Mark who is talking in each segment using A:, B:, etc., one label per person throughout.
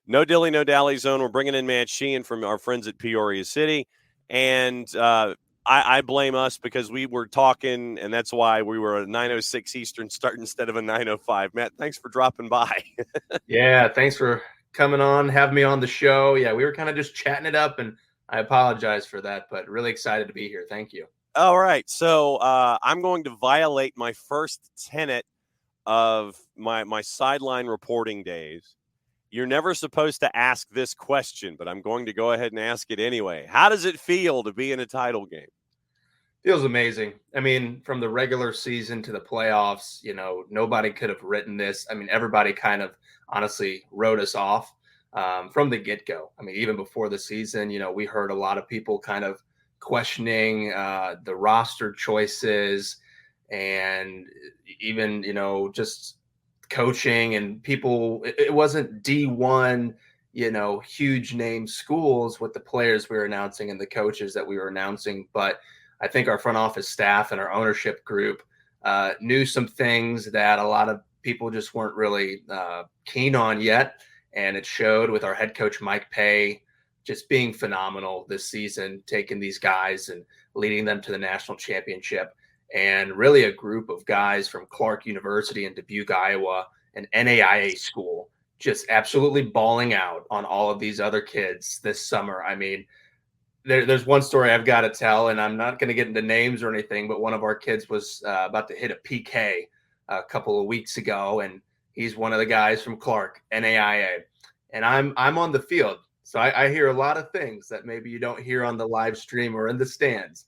A: No dilly, no dally zone. We're bringing in Matt Sheehan from our friends at Peoria City. And I blame us because we were talking, and that's why we were a 9:06 Eastern start instead of a 9:05. Matt, thanks for dropping by.
B: Yeah, thanks for coming on, having me on the show. Yeah, we were kind of just chatting it up, and I apologize for that, but really excited to be here. Thank you.
A: All right. So I'm going to violate my first tenet of my sideline reporting days. You're never supposed to ask this question, but I'm going to go ahead and ask it anyway. How does it feel to be in a title game?
B: Feels amazing. I mean, from the regular season to the playoffs, nobody could have written this. I mean, everybody kind of honestly wrote us off from the get go. I mean, even before the season, we heard a lot of people kind of questioning the roster choices and even, just coaching and people. It wasn't D1, huge name schools with the players we were announcing and the coaches that we were announcing, but I think our front office staff and our ownership group knew some things that a lot of people just weren't really keen on yet. And it showed with our head coach, Mike Pay, just being phenomenal this season, taking these guys and leading them to the national championship. And really a group of guys from Clark University in Dubuque, Iowa, an NAIA school, just absolutely balling out on all of these other kids this summer. I mean, there's one story I've got to tell, and I'm not going to get into names or anything, but one of our kids was about to hit a PK a couple of weeks ago, and he's one of the guys from Clark, NAIA, and I'm on the field, so I hear a lot of things that maybe you don't hear on the live stream or in the stands,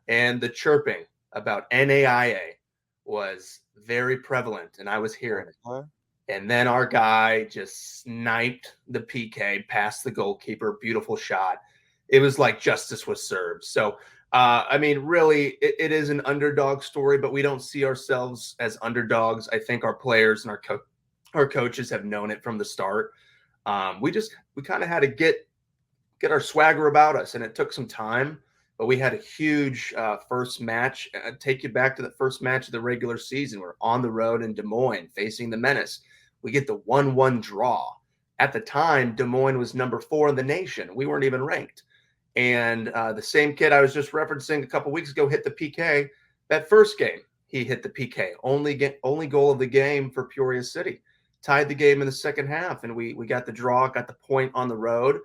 B: and the chirping about NAIA was very prevalent, and I was hearing it.
A: Uh-huh.
B: And then our guy just sniped the PK past the goalkeeper, beautiful shot. It was like justice was served. So, I mean, really, it is an underdog story, but we don't see ourselves as underdogs. I think our players and our coaches have known it from the start. We kind of had to get our swagger about us, and it took some time. But we had a huge first match. Take you back to the first match of the regular season. We're on the road in Des Moines facing the Menace. We get the 1-1 draw. At the time, Des Moines was number 4 in the nation. We weren't even ranked. And the same kid I was just referencing a couple weeks ago hit the PK. That first game, he hit the PK. Only goal of the game for Peoria City. Tied the game in the second half, and we got the draw, got the point on the road.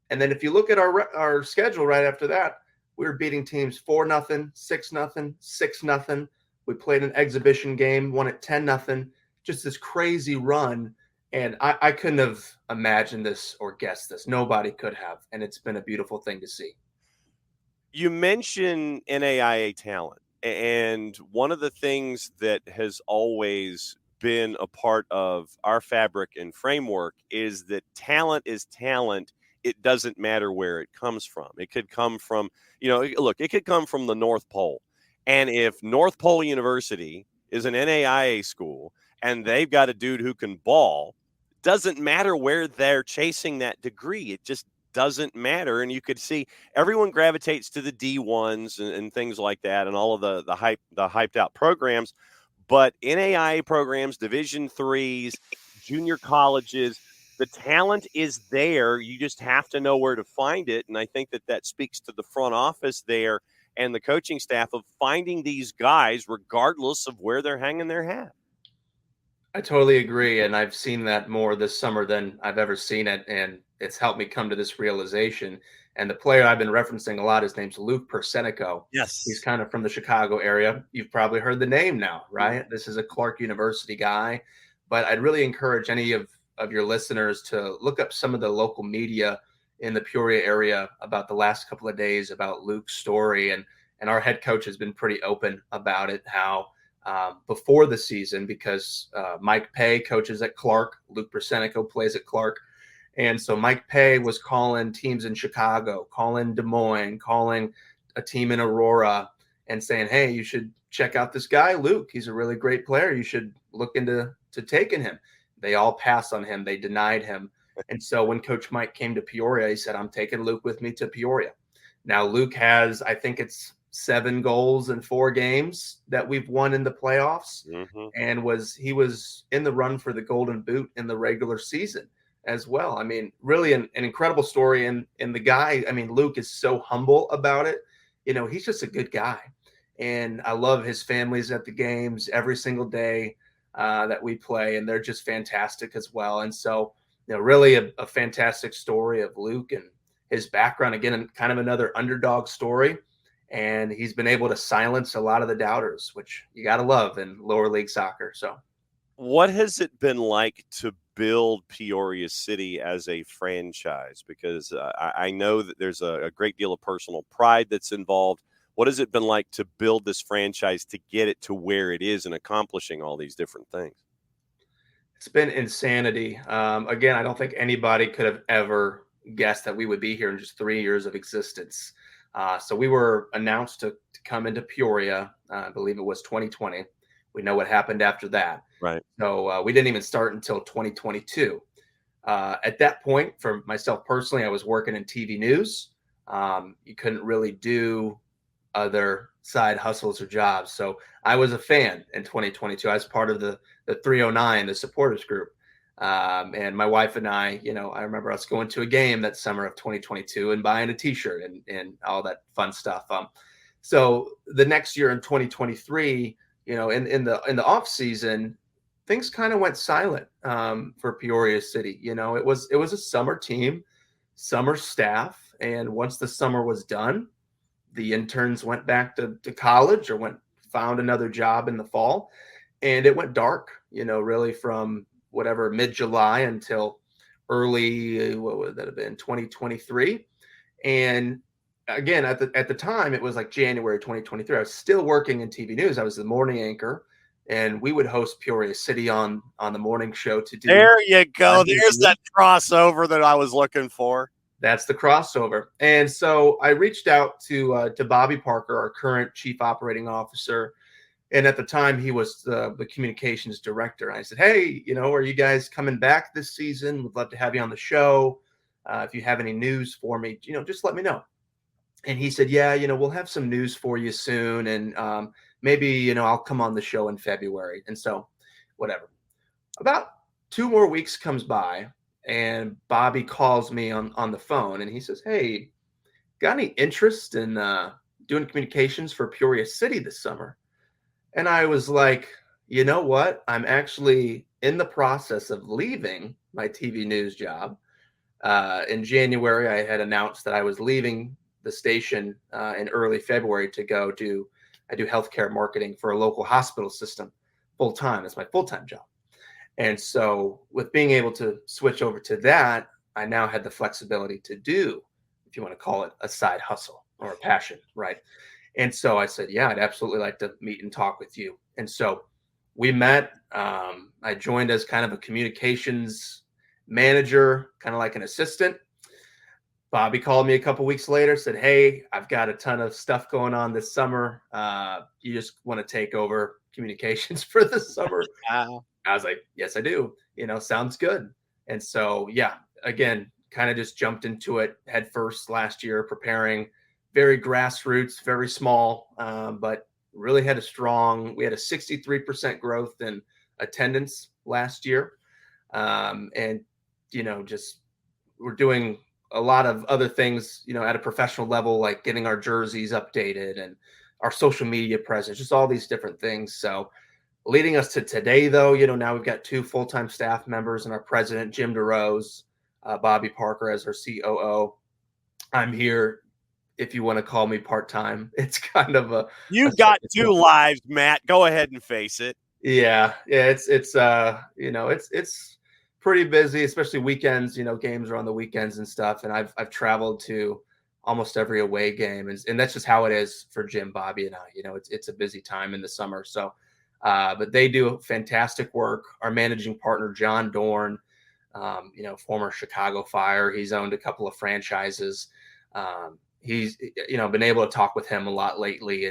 B: And then if you look at our schedule right after that, we were beating teams 4-0, 6-0, 6-0. We played an exhibition game, won it 10-0. Just this crazy run. And I couldn't have imagined this or guessed this. Nobody could have. And it's been a beautiful thing to see.
A: You mentioned NAIA talent, and one of the things that has always been a part of our fabric and framework is that talent is talent. It doesn't matter where it comes from. It could come from, look, it could come from the North Pole. And if North Pole University is an NAIA school and they've got a dude who can ball, doesn't matter where they're chasing that degree. It just doesn't matter. And you could see everyone gravitates to the D1s and things like that and all of the hyped out programs. But NAIA programs, Division threes, junior colleges, the talent is there. You just have to know where to find it. And I think that speaks to the front office there and the coaching staff of finding these guys regardless of where they're hanging their hat.
B: I totally agree. And I've seen that more this summer than I've ever seen it. And it's helped me come to this realization. And the player I've been referencing a lot, his name's Luke Persenico.
A: Yes.
B: He's kind of from the Chicago area. You've probably heard the name now, right? Mm-hmm. This is a Clark University guy. But I'd really encourage any of your listeners to look up some of the local media in the Peoria area about the last couple of days about Luke's story. And our head coach has been pretty open about it, how before the season, because Mike Pay coaches at Clark, Luke Persenico plays at Clark. And so Mike Pay was calling teams in Chicago, calling Des Moines, calling a team in Aurora and saying, hey, you should check out this guy, Luke. He's a really great player. You should look into taking him. They all passed on him. They denied him. And so when Coach Mike came to Peoria, he said, I'm taking Luke with me to Peoria. Now, Luke has, I think it's 7 goals in 4 games that we've won in the playoffs. Mm-hmm. And he was in the run for the Golden Boot in the regular season. as well. I mean, really an incredible story. And the guy, I mean, Luke is so humble about it. He's just a good guy. And I love his families at the games every single day that we play. And they're just fantastic as well. And so, really a fantastic story of Luke and his background. Again, kind of another underdog story. And he's been able to silence a lot of the doubters, which you got to love in lower league soccer. So,
A: what has it been like to build Peoria City as a franchise? Because I know that there's a great deal of personal pride that's involved. What has it been like to build this franchise to get it to where it is and accomplishing all these different things?
B: it's been insanity. Again, I don't think anybody could have ever guessed that we would be here in just 3 years of existence. So we were announced to come into Peoria. I believe it was 2020. We know what happened after that.
A: Right.
B: So we didn't even start until 2022. At that point, for myself personally, I was working in TV news. You couldn't really do other side hustles or jobs. So I was a fan in 2022. I was part of the 309, the supporters group. And my wife and I remember us going to a game that summer of 2022 and buying a t-shirt and all that fun stuff. So the next year in 2023, in the off season, things kind of went silent for Peoria City. It was a summer team, summer staff. And once the summer was done, the interns went back to college or found another job in the fall, and it went dark, really from whatever mid-July until early, what would that have been, 2023. And again, at the time, it was like January 2023. I was still working in TV news. I was the morning anchor, and we would host Peoria City on the morning show to do.
A: There you go. There's that crossover that I was looking for.
B: That's the crossover. And so I reached out to Bobby Parker, our current chief operating officer. And at the time, he was the communications director. And I said, hey, are you guys coming back this season? Would love to have you on the show. If you have any news for me, just let me know. And he said, yeah, we'll have some news for you soon. And maybe, I'll come on the show in February. And so whatever. About 2 more weeks comes by, and Bobby calls me on the phone, and he says, hey, got any interest in doing communications for Peoria City this summer? And I was like, you know what? I'm actually in the process of leaving my TV news job. In January, I had announced that I was leaving the station in early February to go I do healthcare marketing for a local hospital system full time. It's my full-time job. And so with being able to switch over to that, I now had the flexibility to do, if you want to call it, a side hustle or a passion, right? And so I said, yeah, I'd absolutely like to meet and talk with you. And so we met. I joined as kind of a communications manager, kind of like an assistant. Bobby called me a couple weeks later, said, hey, I've got a ton of stuff going on this summer. You just want to take over communications for the summer?
A: Wow.
B: I was like, yes, I do. Sounds good. And so, yeah, again, kind of just jumped into it head first last year, preparing, very grassroots, very small, but really we had a 63% growth in attendance last year. And, just we're doing a lot of other things, at a professional level, like getting our jerseys updated and our social media presence, just all these different things. So leading us to today, though, now we've got 2 full-time staff members and our president, Jim DeRose, Bobby Parker as our COO. I'm here, if you want to call me part-time. It's kind of
A: You've got 2 lives, Matt. Go ahead and face it.
B: Yeah. It's pretty busy, especially weekends. Games are on the weekends and stuff. And I've traveled to almost every away game, and that's just how it is for Jim, Bobby, and I. It's a busy time in the summer. So, but they do fantastic work. Our managing partner, John Dorn, former Chicago Fire. He's owned a couple of franchises. He's been able to talk with him a lot lately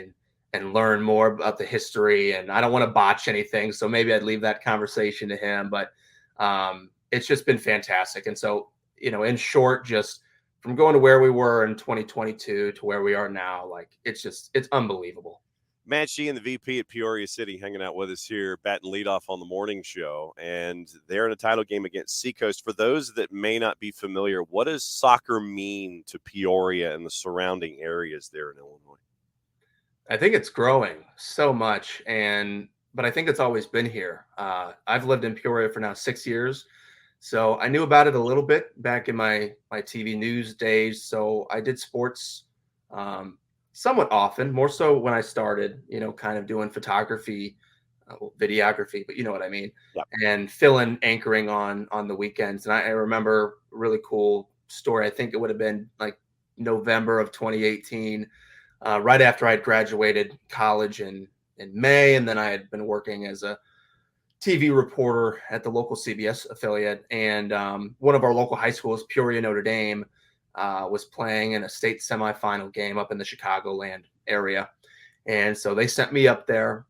B: and learn more about the history. And I don't want to botch anything, so maybe I'd leave that conversation to him. But it's just been fantastic. And so, in short, just from going to where we were in 2022 to where we are now, like it's unbelievable.
A: Matt Sheehan, the VP at Peoria City, hanging out with us here, batting leadoff on the morning show. And they're in a title game against Seacoast. For those that may not be familiar, what does soccer mean to Peoria and the surrounding areas there in Illinois?
B: I think it's growing so much, but I think it's always been here. I've lived in Peoria for now 6 years, so I knew about it a little bit back in my TV news days. So I did sports somewhat often, more so when I started, kind of doing photography, videography, but you know what I mean,
A: Yeah.
B: and fill in anchoring on the weekends. And I remember a really cool story. I think it would have been like November of 2018, right after I'd graduated college in May, and then I had been working as a TV reporter at the local CBS affiliate. And one of our local high schools, Peoria Notre Dame, was playing in a state semifinal game up in the Chicagoland area. And so they sent me up there.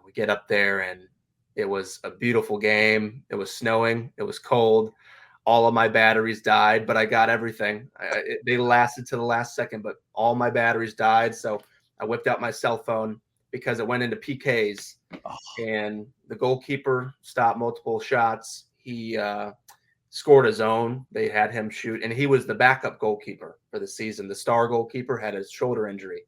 B: We get up there, and it was a beautiful game. It was snowing. It was cold. All of my batteries died, but I got everything. They lasted to the last second, but all my batteries died. So I whipped out my cell phone because it went into PKs, and the goalkeeper stopped multiple shots. He scored his own. They had him shoot, and he was the backup goalkeeper for the season. The star goalkeeper had a shoulder injury,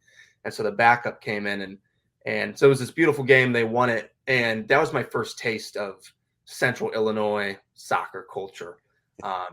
B: and so the backup came in, and so it was this beautiful game. They won it, and that was my first taste of Central Illinois soccer culture.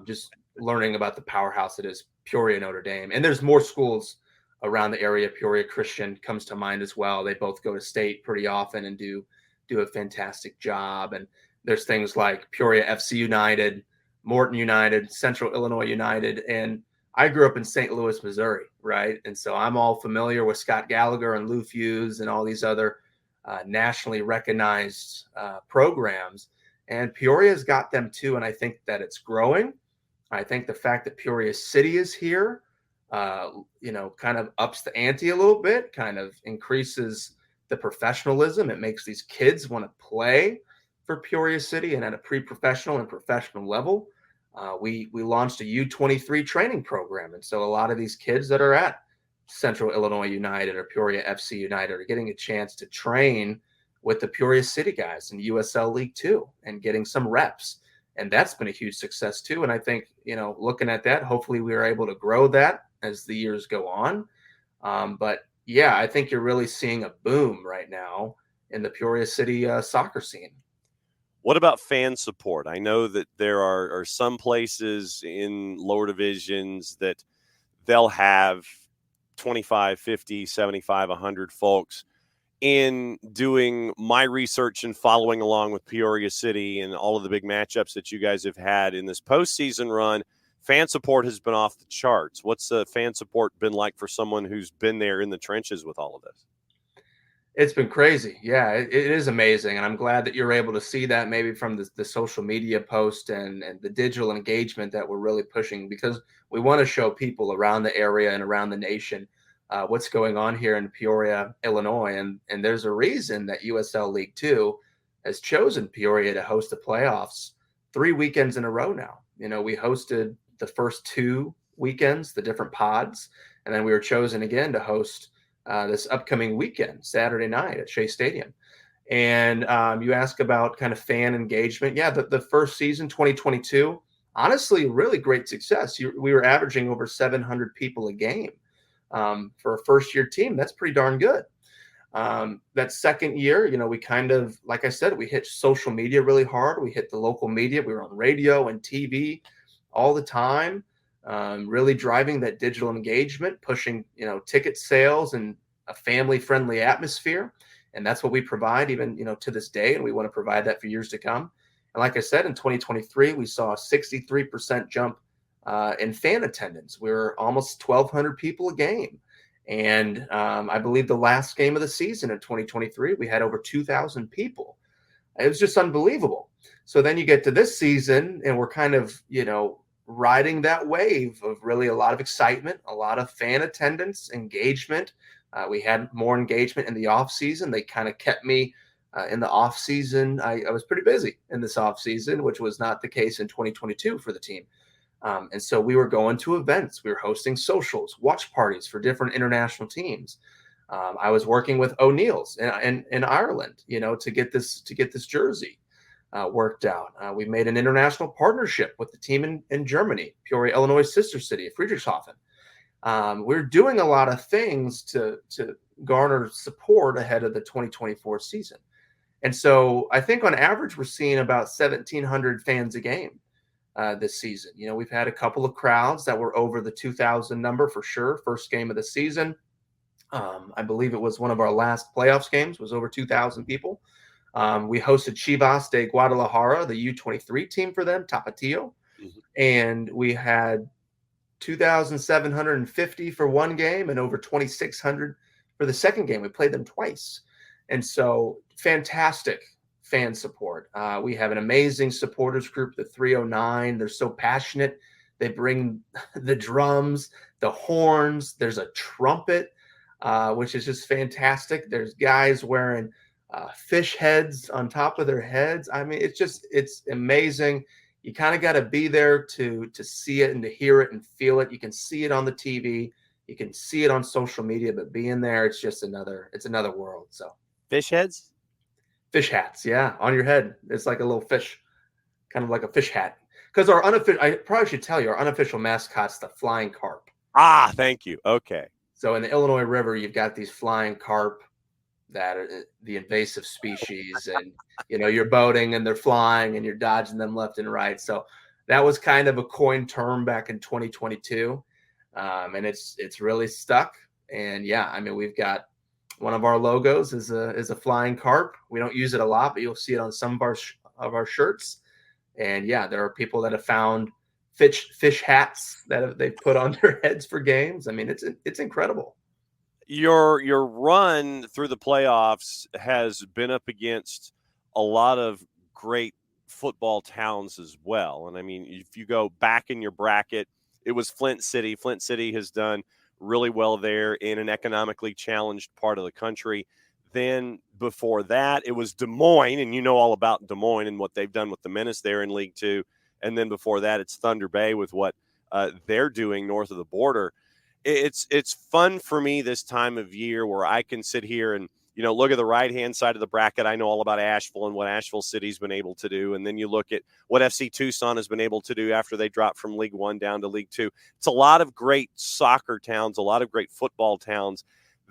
B: Just learning about the powerhouse that is Peoria Notre Dame. And there's more schools around the area. Peoria Christian comes to mind as well. They both go to state pretty often and do a fantastic job. And there's things like Peoria FC United, Morton United, Central Illinois United. And I grew up in St. Louis, Missouri, right? And so I'm all familiar with Scott Gallagher and Lou Fuse and all these other nationally recognized programs. And Peoria's got them too, and I think that it's growing. I think the fact that Peoria City is here, kind of ups the ante a little bit, kind of increases the professionalism. It makes these kids want to play for Peoria City and at a pre-professional and professional level. We launched a U23 training program, and so a lot of these kids that are at Central Illinois United or Peoria FC United are getting a chance to train with the Peoria City guys in USL League Two and getting some reps. And that's been a huge success too. And I think, looking at that, hopefully we are able to grow that as the years go on. But yeah, I think you're really seeing a boom right now in the Peoria City soccer scene.
A: What about fan support? I know that there are some places in lower divisions that they'll have 25, 50, 75, 100 folks. In doing my research and following along with Peoria City and all of the big matchups that you guys have had in this postseason run, fan support has been off the charts. What's the fan support been like for someone who's been there in the trenches with all of this?
B: It's been crazy. Yeah, it is amazing. And I'm glad that you're able to see that maybe from the social media post and the digital engagement that we're really pushing, because we want to show people around the area and around the nation what's going on here in Peoria, Illinois. And there's a reason that USL League Two has chosen Peoria to host the playoffs 3 weekends in a row now. We hosted the first 2 weekends, the different pods, and then we were chosen again to host this upcoming weekend, Saturday night at Shea Stadium. And you ask about kind of fan engagement. Yeah, the first season, 2022, honestly, really great success. We were averaging over 700 people a game. For a first-year team, that's pretty darn good. That second year, we kind of, like I said, we hit social media really hard. We hit the local media. We were on radio and TV all the time, really driving that digital engagement, pushing, ticket sales and a family-friendly atmosphere. And that's what we provide even, to this day. And we want to provide that for years to come. And like I said, in 2023, we saw a 63% jump in fan attendance. We were almost 1,200 people a game. And I believe the last game of the season in 2023, we had over 2,000 people. It was just unbelievable. So then you get to this season, and we're kind of, riding that wave of really a lot of excitement, a lot of fan attendance, engagement. We had more engagement in the off season. They kind of kept me in the off season. I was pretty busy in this off season, which was not the case in 2022 for the team. And so we were going to events. We were hosting socials, watch parties for different international teams. I was working with O'Neill's in Ireland, to get this jersey worked out. We made an international partnership with the team in Germany, Peoria, Illinois, sister city of Friedrichshafen. We're doing a lot of things to garner support ahead of the 2024 season. And so I think on average, we're seeing about 1,700 fans a game this season. We've had a couple of crowds that were over the 2,000 number for sure. First game of the season. I believe it was one of our last playoffs games was over 2,000 people. We hosted Chivas de Guadalajara, the U23 team for them, Tapatio. Mm-hmm. And we had 2,750 for one game and over 2,600 for the second game. We played them twice. And so fantastic fan support. We have an amazing supporters group, the 309. They're so passionate. They bring the drums, the horns. There's a trumpet, which is just fantastic. There's guys wearing fish heads on top of their heads. I mean, it's amazing. You kind of got to be there to see it and to hear it and feel it. You can see it on the TV. You can see it on social media, but being there, it's another world. So
A: fish heads?
B: Fish hats, yeah, on your head. It's like a little fish, kind of like a fish hat. Because I probably should tell you, our unofficial mascot's the flying carp.
A: Ah, thank you. Okay.
B: So in the Illinois River, you've got these flying carp that are the invasive species, and you're boating and they're flying and you're dodging them left and right. So that was kind of a coined term back in 2022, and it's really stuck. And yeah, I mean, we've got one of our logos is a flying carp. We don't use it a lot, but you'll see it on some of our shirts. And yeah, there are people that have found fish hats that they've put on their heads for games. I mean, it's incredible.
A: Your run through the playoffs has been up against a lot of great football towns as well. And I mean, if you go back in your bracket, it was Flint City. Flint City has done really well there in an economically challenged part of the country. Then before that, it was Des Moines, and you know all about Des Moines and what they've done with the Menace there in League Two. And then before that, it's Thunder Bay with what they're doing north of the border. It's fun for me this time of year where I can sit here and look at the right-hand side of the bracket. I know all about Asheville and what Asheville City's been able to do. And then you look at what FC Tucson has been able to do after they dropped from League One down to League Two. It's a lot of great soccer towns, a lot of great football towns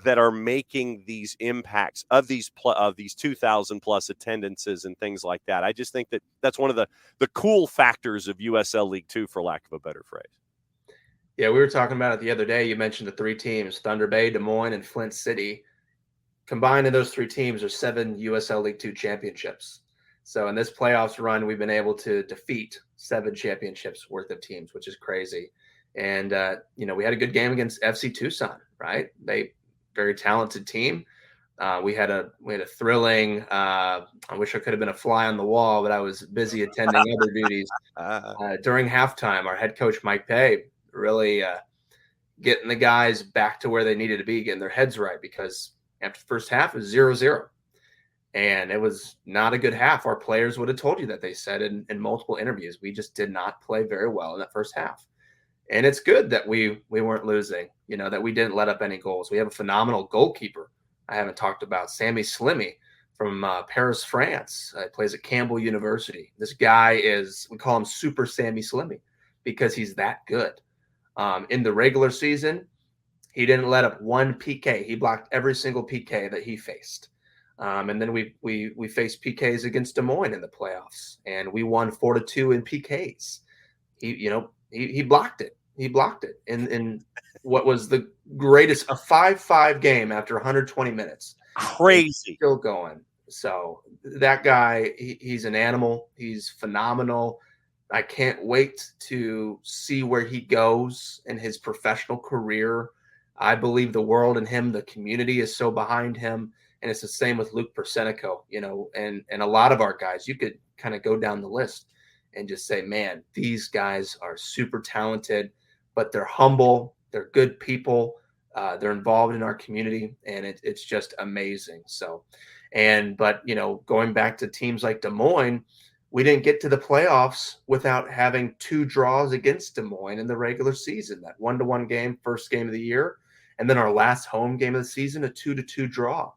A: that are making these impacts of these 2,000 plus attendances and things like that. I just think that that's one of the cool factors of USL League Two, for lack of a better phrase.
B: Yeah, we were talking about it the other day. You mentioned the three teams, Thunder Bay, Des Moines, and Flint City. Combined in those three teams are 7 USL League Two championships. So in this playoffs run, we've been able to defeat 7 championships worth of teams, which is crazy. And, we had a good game against FC Tucson, right? Very talented team. We had a thrilling, I wish I could have been a fly on the wall, but I was busy attending other duties. During halftime, our head coach, Mike Pay, really getting the guys back to where they needed to be, getting their heads right, because after the first half, it was 0-0. And it was not a good half. Our players would have told you that. They said in multiple interviews, we just did not play very well in that first half. And it's good that we weren't losing, that we didn't let up any goals. We have a phenomenal goalkeeper. I haven't talked about Sammy Slimmy from Paris, France. He plays at Campbell University. This guy we call him Super Sammy Slimmy because he's that good. In the regular season, he didn't let up one PK. He blocked every single PK that he faced. And then we faced PKs against Des Moines in the playoffs, and we won 4-2 in PKs. He blocked it. He blocked it in what was the greatest, a 5-5 game after 120 minutes.
A: Crazy.
B: Still going. So that guy, he's an animal. He's phenomenal. I can't wait to see where he goes in his professional career. I believe the world in him, the community is so behind him. And it's the same with Luke Persenico, and a lot of our guys. You could kind of go down the list and just say, man, these guys are super talented, but they're humble. They're good people. They're involved in our community, and it's just amazing. So, but going back to teams like Des Moines, we didn't get to the playoffs without having 2 draws against Des Moines in the regular season. That 1-1 game, first game of the year, And then our last home game of the season, a 2-2 draw.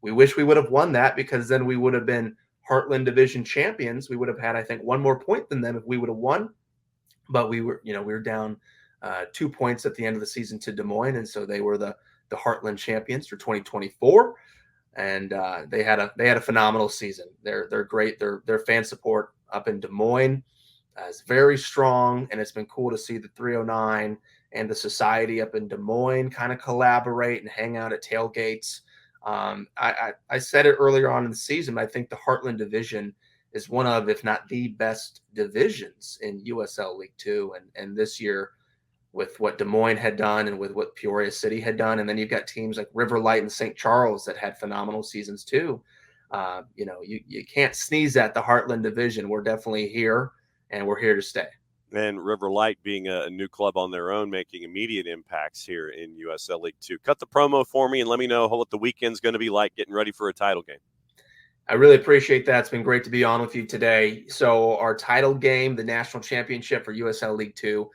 B: We wish we would have won that, because then we would have been Heartland Division champions. We would have had, I think, one more point than them if we would have won. But we were down 2 points at the end of the season to Des Moines, and so they were the Heartland champions for 2024. And they had a phenomenal season. They're great. Their fan support up in Des Moines is very strong, and it's been cool to see the 309 and the society up in Des Moines kind of collaborate and hang out at tailgates. I said it earlier on in the season, but I think the Heartland Division is one of, if not the best divisions in USL League Two. And this year, with what Des Moines had done and with what Peoria City had done, and then you've got teams like River Light and St. Charles that had phenomenal seasons too. You can't sneeze at the Heartland Division. We're definitely here, and we're here to stay.
A: And River Light being a new club on their own, making immediate impacts here in USL League Two. Cut the promo for me and let me know what the weekend's going to be like getting ready for a title game.
B: I really appreciate that. It's been great to be on with you today. So our title game, the national championship for USL League Two,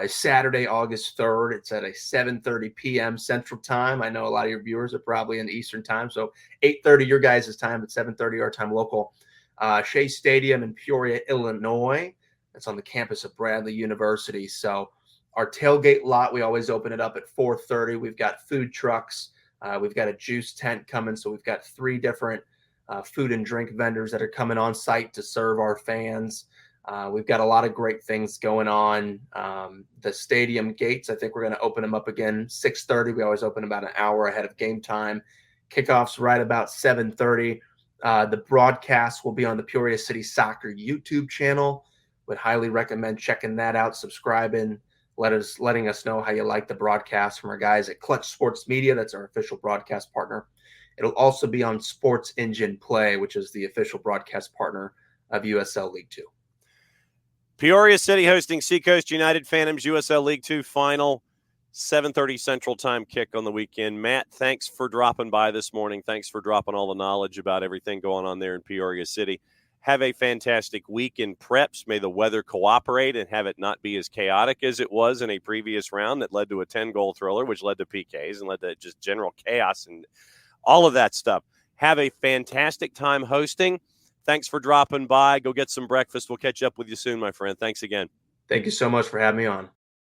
B: is Saturday, August 3rd. It's at a 7:30 p.m. Central Time. I know a lot of your viewers are probably in Eastern Time, so 8:30 your guys' time, at 7:30 our time local. Shea Stadium in Peoria, Illinois. It's on the campus of Bradley University. So our tailgate lot, we always open it up at 4:30. We've got food trucks. We've got a juice tent coming. So we've got 3 different food and drink vendors that are coming on site to serve our fans. We've got a lot of great things going on. The stadium gates, I think we're going to open them up again 6:30. We always open about an hour ahead of game time. Kickoff's right about 7:30. The broadcast will be on the Peoria City Soccer YouTube channel. Would highly recommend checking that out, subscribing, letting us know how you like the broadcast from our guys at Clutch Sports Media. That's our official broadcast partner. It'll also be on Sports Engine Play, which is the official broadcast partner of USL League Two.
A: Peoria City hosting Seacoast United Phantoms USL League Two final, 7:30 Central Time kick on the weekend. Matt, thanks for dropping by this morning. Thanks for dropping all the knowledge about everything going on there in Peoria City. Have a fantastic week in preps. May the weather cooperate and have it not be as chaotic as it was in a previous round that led to a 10-goal thriller, which led to PKs and led to just general chaos and all of that stuff. Have a fantastic time hosting. Thanks for dropping by. Go get some breakfast. We'll catch up with you soon, my friend. Thanks again.
B: Thank you so much for having me on.